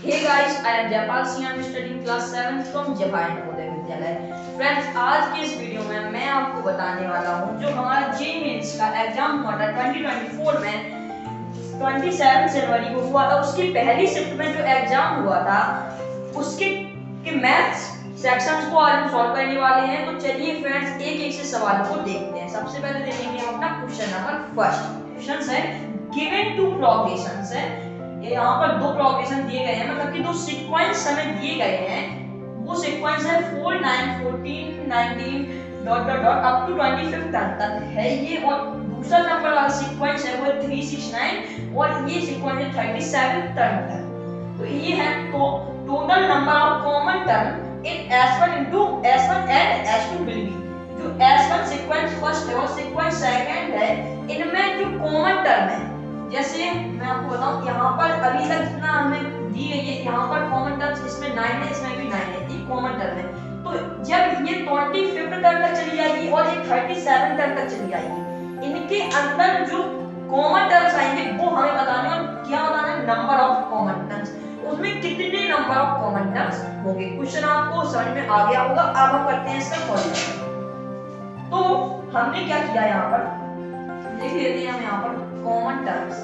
Hey guys, I am Jaypal Singh. I am studying class 7 from Jawahar Navodaya Vidyalaya. Friends, आज के इस video में मैं आपको बताने वाला हूँ जो हमारा जे मेंस का एग्जाम हुआ था 2024 में 27 जनवरी को हुआ था। उसकी पहली शिफ्ट में जो एग्जाम हुआ था उसके मैथ्स सेक्शंस को आज हम सॉल्व करने वाले हैं। तो चलिए फ्रेंड्स एक एक से सवाल को देखते हैं। सबसे पहले देखेंगे हम अपना क्वेश्चन नंबर फर्स्ट। क्वेश्चन है गिवन टू प्रोग्रेशंस है। यहाँ पर दो प्रोग्रेशन दिए गए हैं, मतलब कि दो सीक्वेंस हमें दिए गए हैं। वो सीक्वेंस है 4 9 14 19 dot dot dot up to 25 तक है ये, और दूसरा नंबर वाला सीक्वेंस है वो 3 6 9 और ये सीक्वेंस है 37 तक। तो ये है तो total number of common term in S1 into S1 and S2 will be। जो S1 सीक्वेंस फर्स्ट है और सीक्वेंस सेकंड है, इनमें जो कॉमन टर्म है, जैसे मैं आपको बताऊं यहाँ पर अभी तक जितना हमें दी गई है, यहाँ पर कॉमन टर्म्स इसमें 9 है, इसमें भी 9 है, ये कॉमन टर्म है। तो जब ये 25 टर्म तक चली जाएगी और ये 37 टर्म तक चली जाएगी, इनके अंदर जो कॉमन टर्म्स आएंगे वो हमें बताने और क्या बताना है, नंबर ऑफ कॉमन टर्म्स। उसमें कितने नंबर ऑफ कॉमन टर्म्स होंगे। क्वेश्चन आपको समझ में आ गया होगा। अब हम करते हैं इसका सॉल्यूशन। तो हमने क्या किया, यहाँ पर लिख लेते हैं हम यहाँ पर कॉमन टर्म्स।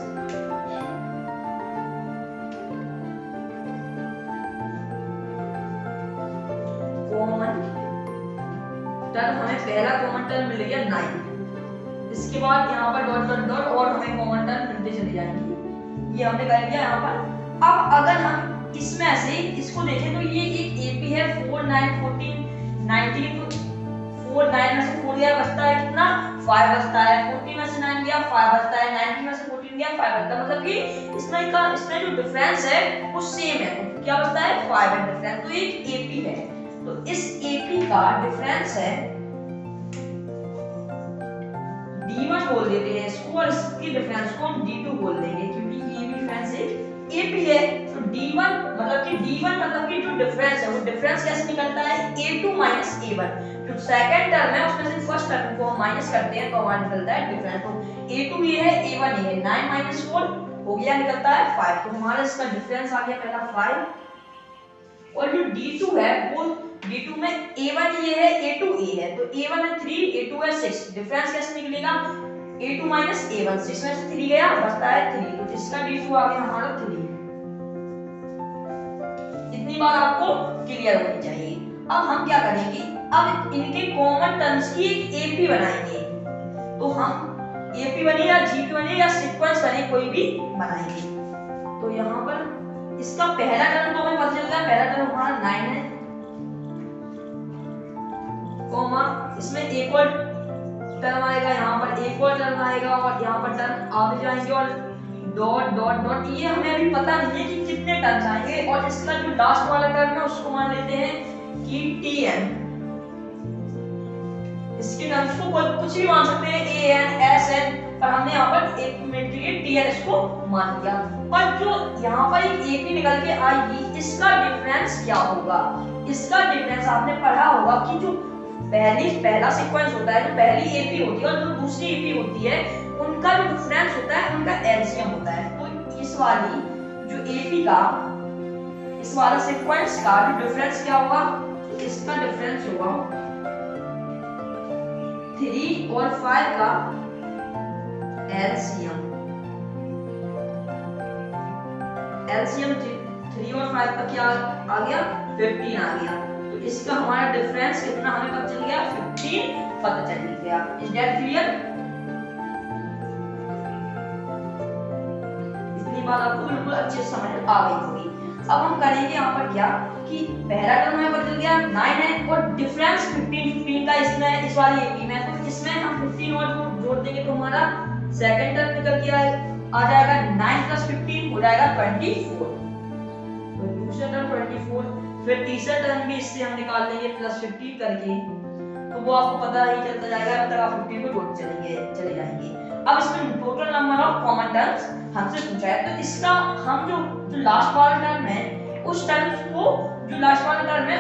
कॉमन टर्म हमें पहला कॉमन टर्म मिल गया 9। इसके बाद यहाँ पर डॉट डॉट डॉट और हमें कॉमन टर्म मिलते चले जाएंगे। ये हमने कर लिया यहाँ पर। अब अगर हम इसमें से इसको देखें तो ये एक एपी है 4 9 14 19। 4 9 में से 4 गया, बचता है कितना, 5 बचता है। 14 में से 9 गया, 5 बचता है। 19 में से 14 गया, 5 बचता है। मतलब कि इसमें जो डिफरेंस है वो सेम है। क्या बचता है, 5 है डिफरेंस। तो एक एपी है, तो इस एपी का डिफरेंस है D1 बोल देते हैं इसको, और इसकी डिफरेंस को हम D2 बोल देंगे, क्योंकि ये भी डिफरेंस है, एपी है। तो D1 मतलब कि जो डिफरेंस है वो डिफरेंस कैसे निकलता है, A2 माइनस A1। जो सेकंड टर्म है उसमें से फर्स्ट टर्म को हम माइनस करते हैं तो हमारा निकलता है डिफरेंस। तो A2 ये है, A1 ये है। 9 माइनस 4 हो गया, निकलता है 5। तो हमारा इसका डिफरेंस आ गया पहला 5। और जो D2 है वो D2 में A1 ये है, A2 A है। तो A1 है 3, A2 है 6। डिफरेंस कैसे निकलेगा, A2 माइनस A1। 6 में से 3 गया, बचता है 3। तो इसका D2 आ गया हमारा 3। इतनी बात आपको क्लियर होनी चाहिए। अब हम क्या करेंगे, अब इनके कॉमन टर्म्स की एक एपी बनाएंगे। तो हम एपी बने या जीपी बने या सीक्वेंस बने, कोई भी बनाएंगे। तो यहाँ पर इसका पहला टर्म तो हमें पता चल गया, पहला टर्म हमारा 9 है, कॉमा इसमें एक और टर्म आएगा, यहाँ पर एक और टर्म आएगा, और यहाँ पर टर्म आगे जाएंगे और डॉट डॉट डॉट। ये हमें अभी पता नहीं है कि कितने टर्म्स आएंगे। और इसका जो लास्ट वाला टर्म है उसको मान लेते हैं कि Tn। इसके टर्म्स को कुछ भी मान सकते हैं, An Sn, पर हमने यहाँ पर एक मिनट के लिए Tn इसको मान लिया। और जो यहाँ पर एक AP निकल के आएगी, इसका डिफरेंस क्या होगा। इसका डिफरेंस आपने पढ़ा होगा कि जो पहला सीक्वेंस होता है, जो पहली एपी होती है और जो दूसरी एपी होती है, उनका जो डिफरेंस होता है उनका एलसीएम होता है। तो इस वाली जो एपी का, इस वाला सीक्वेंस का जो डिफरेंस क्या होगा, इसका डिफरेंस होगा 3 और 5 का एलसीएम। एलसीएम 3 और 5 का क्या आ गया, 15 आ गया। तो इसका हमारा डिफरेंस कितना हमें पता चल गया, 15 पता चल गया। Is that clear. इतनी बात आपको बिल्कुल अच्छे से समझ आ गई होगी। अब हम करेंगे यहाँ पर क्या कि पहला टर्म हमें पता चल गया 9 है और डिफरेंस 15 का इसमें, इस वाली एपी में। तो इसमें हम 15 और जोड़ देंगे तो हमारा सेकंड टर्म निकल के आ जाएगा 9 प्लस 15 हो जाएगा 24। तो दूसरा टर्म 24, फिर तीसरा टर्म भी इससे हम निकाल लेंगे प्लस 15 करके। तो वो आपको पता ही चलता जाएगा, तब तक आप 15 को जोड़ चले जाएंगे। अब इसमें total number of common terms हमसे पूछा है, तो इसका हम जो लास्ट वाला टर्म है उस टर्म्स को, जो लास्ट वाला टर्म है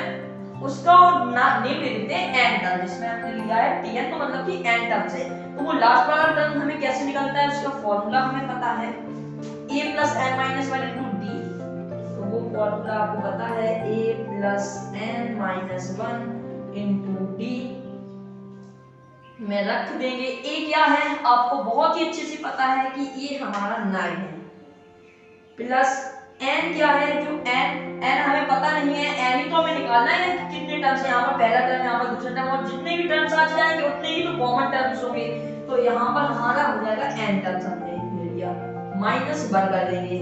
उसका नेम दे देते हैं n टर्म, जिसमें हमने लिया है Tn, तो मतलब कि n टर्म्स है। तो वो लास्ट वाला टर्म हमें कैसे निकलता है, उसका फॉर्मूला हमें पता है, a plus n minus 1 into d। तो वो फॉर्मूला आपको पता है a plus n minus 1 into D में रख देंगे। a क्या है आपको बहुत ही अच्छे से पता है कि ये हमारा 9 है, प्लस n क्या है, जो n हमें पता नहीं है, n ही तो हमें निकालना है कितने टर्म्स है, यहाँ पर पहला टर्म, यहाँ पर दूसरा टर्म, और जितने भी टर्म्स आ जाएंगे उतने ही तो कॉमन टर्म्स होंगे। तो यहाँ पर हमारा हो जाएगा n टर्म्स, हमने ले लिया, माइनस 1 कर देंगे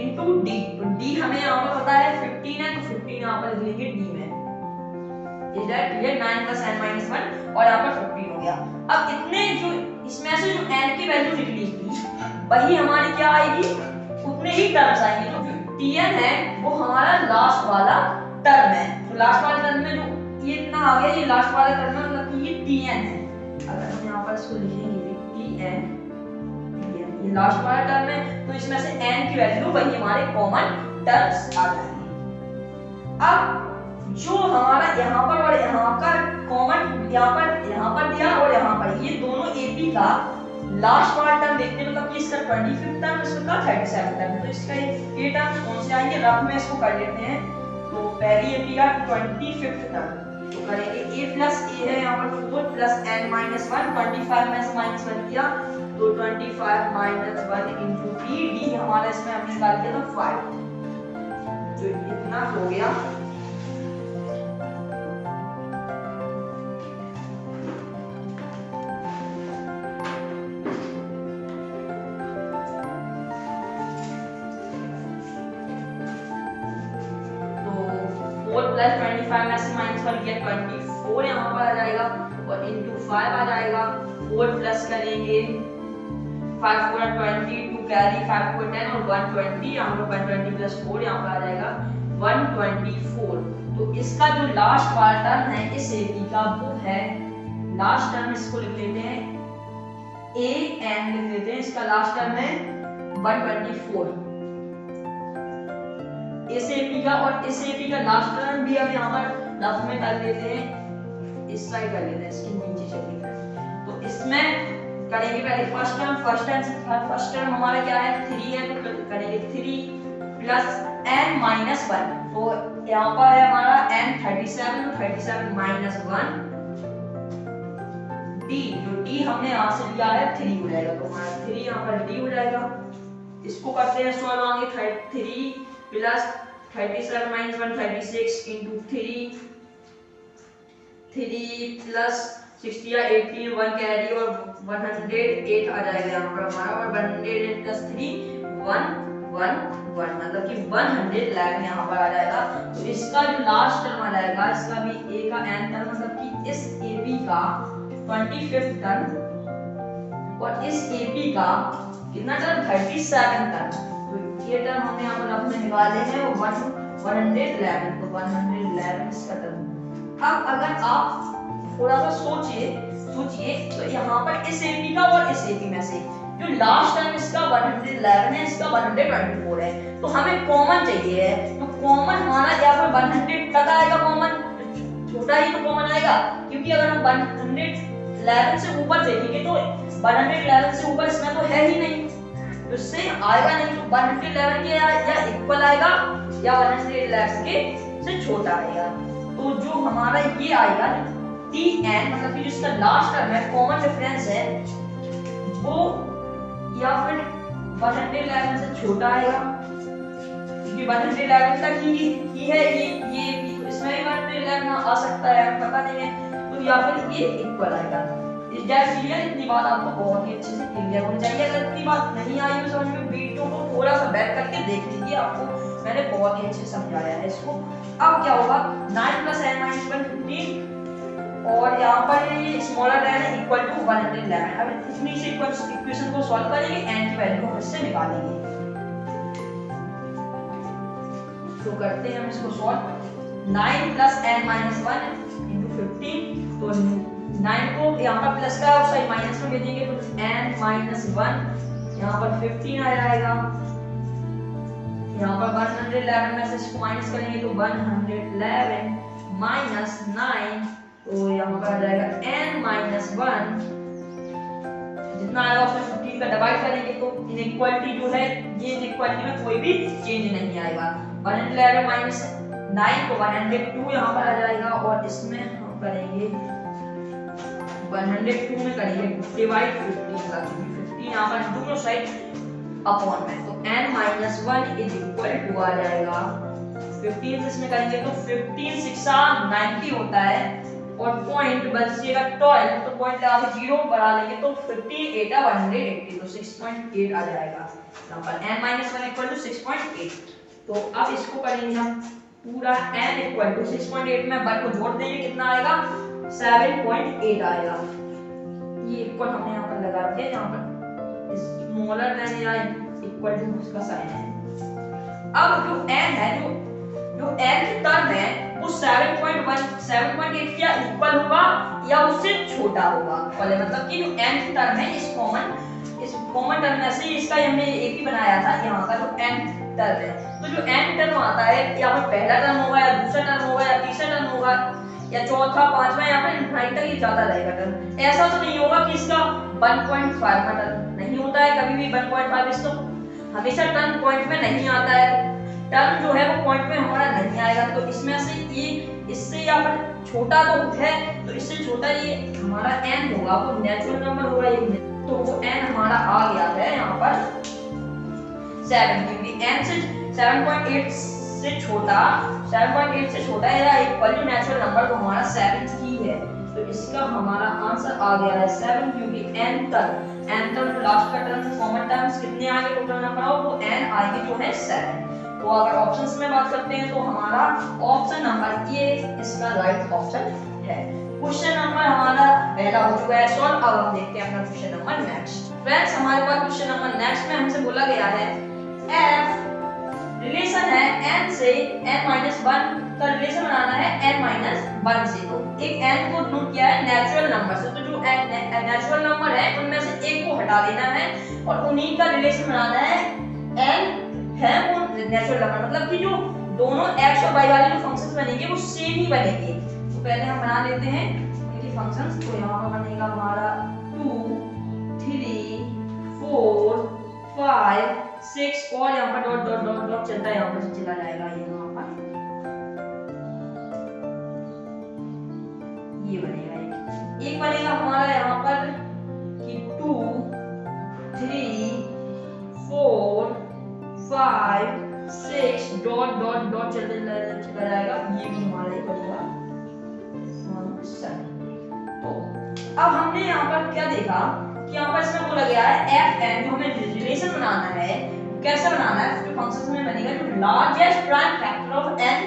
इनटू d। तो d हमें यहाँ पर पता है 15 है, तो 15 यहाँ पर लिख लेंगे d में, is that clear. 9 plus n minus 1 और यहाँ पर 15 हो गया। अब इतने जो इसमें से जो n की वैल्यू निकली थी वही हमारी क्या आएगी, उतने ही टर्म्स आएंगे। तो जो tn है वो हमारा लास्ट वाला टर्म है, तो लास्ट वाले टर्म में जो ये इतना आ गया, ये लास्ट वाला टर्म है, मतलब कि ये tn है। अगर हम यहाँ पर इसको लिखेंगे tn, ये लास्ट वाला टर्म है, तो इसमें से n की वैल्यू वही हमारे कॉमन टर्म्स आ जाएंगे। अब जो हमारा यहाँ पर और यहाँ का कॉमन, यहाँ पर दिया और यहाँ पर, ये दोनों AP का लास्ट वाला टर्म देखते हैं, मतलब कि इसका 25th टर्म, इसका 37th टर्म, तो इसका ये टर्म कौन से आएंगे, रफ में इसको कर लेते हैं। तो पहली AP का 25th टर्म, तो करेंगे a प्लस a है यहाँ पर 4 प्लस n माइनस 1, 25 में से माइनस 1 किया तो 25 माइनस 1 इंटू d हमारा इसमें हमने निकाल दिया था 5, तो इतना हो गया। प्लस 25 में से माइनस 1 किया 24 यहाँ पर आ जाएगा और इनटू 5 आ जाएगा, 4 प्लस करेंगे 5 4 20 2 कैरी 5 4 10 और 120, यहाँ पर 120 प्लस 4 यहाँ पर आ जाएगा 124। तो इसका जो लास्ट वाला टर्म है इस AP का वो है, लास्ट टर्म इसको लिख लेते हैं an लिख लेते हैं, इसका लास्ट टर्म है 124 इस AP का, और इस AP का लास्ट टर्म भी हम यहाँ पर रफ में कर लेते हैं, इस साइड कर लेते हैं, इसके नीचे चलिए। तो इसमें करेंगे पहले फर्स्ट टर्म हमारा क्या है 3 है, तो करेंगे 3 प्लस n माइनस 1, तो यहाँ पर है हमारा n 37, तो 37 माइनस 1 d, जो d हमने यहाँ से लिया है 3 हो जाएगा, तो हमारा 3 यहाँ पर d हो जाएगा। इसको करते हैं सॉल्व, आगे 3 प्लस 37 माइनस 1 36 इंटू 3 प्लस 60 या 18 1 कैरी और 108 आ जाएगा यहाँ पर हमारा, और 108 प्लस 3 111 मतलब कि 111 यहाँ पर आ जाएगा। तो इसका जो लास्ट टर्म आ जाएगा, इसका भी a का n टर्म, मतलब कि इस AP का 25th टर्म और इस AP का कितना टर्म 37 टर्म, ये टर्म हमने यहाँ पर अपने निकाले हैं 111, तो 111 इसका टर्म। अब अगर आप थोड़ा सा सोचिए तो यहाँ पर इस AP का और इस AP में से जो लास्ट टर्म इसका 111 है, इसका 124 है, तो हमें कॉमन चाहिए है, तो कॉमन हमारा यहाँ पर 100 तक आएगा, कॉमन छोटा ही तो कॉमन आएगा, क्योंकि अगर हम 111 से ऊपर देखेंगे तो 111 से ऊपर इसमें तो है ही नहीं, तो इससे आएगा नहीं, तो 111 के या इक्वल आएगा या 111 के से छोटा आएगा। तो जो हमारा ये आएगा tn, मतलब कि जिसका लास्ट टर्म है कॉमन डिफरेंस है वो या फिर 111 से छोटा आएगा, क्योंकि 111 तक ही है ये इसमें भी 111 आ सकता है, पता नहीं है, तो या फिर ये इक्वल आएगा। इस दैट क्लियर, इतनी बात आपको बहुत ही अच्छे से क्लियर होनी चाहिए। अगर इतनी बात नहीं आई हो समझ में, वीडियो को थोड़ा सा बैक करके देख लीजिए, आपको मैंने बहुत ही अच्छे से समझाया है इसको। अब क्या होगा 9 प्लस n माइनस 1 15 और यहाँ पर ये स्मॉलर n है इक्वल टू 111। अब इतनी सी इक्वेशन को सॉल्व करेंगे, n की वैल्यू हम इससे निकालेंगे। तो करते हैं हम इसको solve. 9 plus n minus 1 into 15, तो 9 को यहाँ पर प्लस का उस साइड माइनस में भेजेंगे, तो n माइनस 1 यहाँ पर 15 आ जाएगा, यहाँ पर 111 में से इसको माइनस करेंगे तो 111 माइनस 9, तो यहाँ पर आ जाएगा n माइनस 1, जितना आएगा उसमें 15 का डिवाइड करेंगे तो इनइक्वालिटी जो है, ये इनइक्वालिटी में कोई भी चेंज नहीं आएगा। 111 माइनस 9 तो 102 यहाँ पर आ जाएगा और इसमें हम करेंगे 102 में करेंगे डिवाइड 15 का, 15 यहाँ पर दोनों साइड अपॉन में, तो n minus 1 is equal to आ जाएगा 15 से इसमें करेंगे तो 15 6 90 होता है और पॉइंट बचेगा 12, तो पॉइंट आप 0 बढ़ा लेंगे तो 15 8 180 तो 6.8 आ जाएगा number n minus 1 equal to 6.8। तो अब इसको करेंगे हम पूरा n इक्वल टू 6.8 में 1 को जोड़ देंगे, कितना आएगा 7.8 आएगा। ये इक्वल हमने यहाँ पर लगा दिया, यहाँ पर स्मॉलर देन या इक्वल टू उसका साइन है। अब जो n है, जो n की टर्म है वो 7.8 क्या इक्वल होगा या उससे छोटा होगा, मतलब कि जो n की टर्म है इस कॉमन टर्म में से इसका हमने एक ही बनाया था, यहाँ का जो n टर्म है, तो जो n टर्म आता है या फिर पहला टर्म होगा या दूसरा टर्म होगा या तीसरा टर्म होगा या चौथा पांचवा, यहाँ पे इनफाइनाइट तक ये ज्यादा रहेगा टर्म। ऐसा तो नहीं होगा कि इसका 1.5 का टर्म नहीं होता है कभी भी, 1.5 इसको हमेशा टर्म पॉइंट में नहीं आता है, टर्म जो है वो पॉइंट में हमारा नहीं आएगा। तो इसमें से ये इससे यहाँ पर छोटा तो है, तो इससे छोटा ये हमारा n होगा, वो नेचुरल नंबर होगा ये, तो वो n हमारा आ गया है यहाँ पर 7, क्योंकि n से 7.8 से छोटा है या इक्वल टू नेचुरल नंबर तो हमारा 7 ही है, तो इसका हमारा आंसर आ गया है 7, क्योंकि n तक लास्ट का टर्म कॉमन टर्म्स कितने आएंगे टोटल नंबर और वो n आएंगे जो है 7। तो अगर ऑप्शंस में बात करते हैं तो हमारा ऑप्शन नंबर ए इसका राइट ऑप्शन है। क्वेश्चन नंबर हमारा पहला हो चुका है सॉल्व। अब हम देखते हैं अपना क्वेश्चन नंबर नेक्स्ट। फ्रेंड्स हमारे पास क्वेश्चन नंबर नेक्स्ट में हमसे बोला गया है f रिलेशन है n से n-1 का रिलेशन बनाना है n-1 से, तो एक n को नोट किया है नेचुरल नंबर से, तो जो नेचुरल नंबर है उनमें से एक को हटा देना है और उन्हीं का रिलेशन बनाना है n है वो नेचुरल नंबर, मतलब कि जो दोनों x और y वाले जो फंक्शंस बनेंगे वो सेम ही बनेंगे। तो पहले हम बना लेते हैं इनके फंक्शंस, तो यहाँ पर बनेगा हमारा 2 3 4 5 6 और यहाँ पर डॉट डॉट डॉट डॉट चलता है, यहाँ पर चला जाएगा ये यहाँ पर ये बनेगा एक बनेगा हमारा यहाँ पर कि 2 3 4 5 6 डॉट डॉट डॉट चला जाएगा, ये भी हमारा ही बनेगा फंक्शन। तो अब हमने यहाँ पर क्या देखा कि यहाँ पर इसमें बोला गया है fn जो हमें रिलेशन बनाना है, कैसे बनाना है, जो फंक्शन में बनेगा जो largest prime factor of n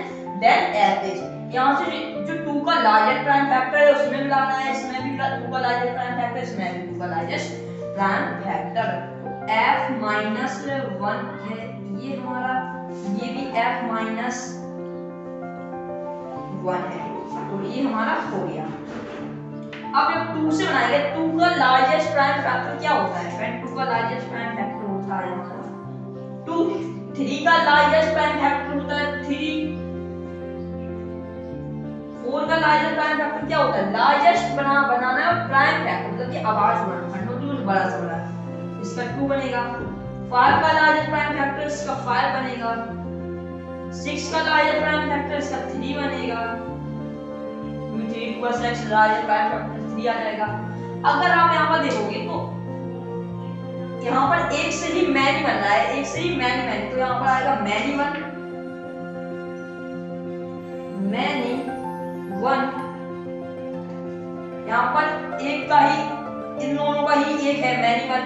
then average. यहाँ से जो 2 का लार्जेस्ट प्राइम फैक्टर है उसमें भी लाना है, इसमें भी 2 का लार्जेस्ट प्राइम फैक्टर, इसमें भी 2 का लार्जेस्ट प्राइम फैक्टर। f-1 है ये हमारा, ये भी f-1 है, तो ये हमारा हो गया। अब जब 2 से बनाएंगे, 2 का लार्जेस्ट प्राइम फैक्टर क्या होता है फ्रेंड, 2 का लार्जेस्ट प्राइम फैक्टर होता है हमारा 2, 3 का लार्जेस्ट प्राइम फैक्टर होता है 3, 4 का लार्जेस्ट प्राइम फैक्टर क्या होता है, लार्जेस्ट बनाना है प्राइम फैक्टर, मतलब कि आवाज बड़ा सा बड़ा, इसका 2 बनेगा। 5 का लार्जेस्ट प्राइम फैक्टर इसका 5 बनेगा, 6 का लार्जेस्ट प्राइम फैक्टर इसका 3 बनेगा, 3 का 6 लार्जेस्ट प्राइम फैक्टर 3 आ जाएगा। अगर आप यहाँ पर देखोगे तो यहाँ पर एक से ही मैनी बन रहा है, एक से ही मैनी, तो यहाँ पर आएगा मैनी 1, यहाँ पर एक का ही, इन दोनों का ही एक है मैनी 1,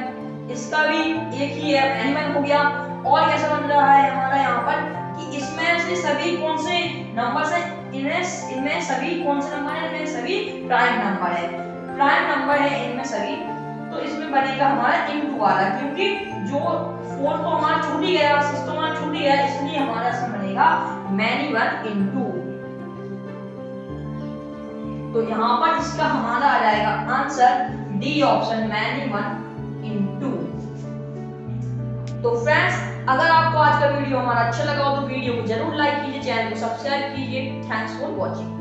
इसका भी एक ही है मैनी 1 हो गया। और कैसा बन रहा है हमारा यहाँ पर कि इसमें से सभी कौन से नंबर है, इनमें सभी कौन से नंबर है, इनमें सभी प्राइम नंबर है इनमें सभी, तो इसमें बनेगा हमारा इनटू वाला, क्योंकि जो 4 तो हमारा छूट ही गया, 6 तो हमारा छूट ही गया, इसलिए हमारा इसमें बनेगा मैनी 1 इनटू। तो यहाँ पर इसका हमारा आ जाएगा answer D option many 1 into. तो फ्रेंड्स अगर आपको आज का वीडियो हमारा अच्छा लगा हो तो वीडियो को जरूर लाइक कीजिए, चैनल को सब्सक्राइब कीजिए। Thanks for watching.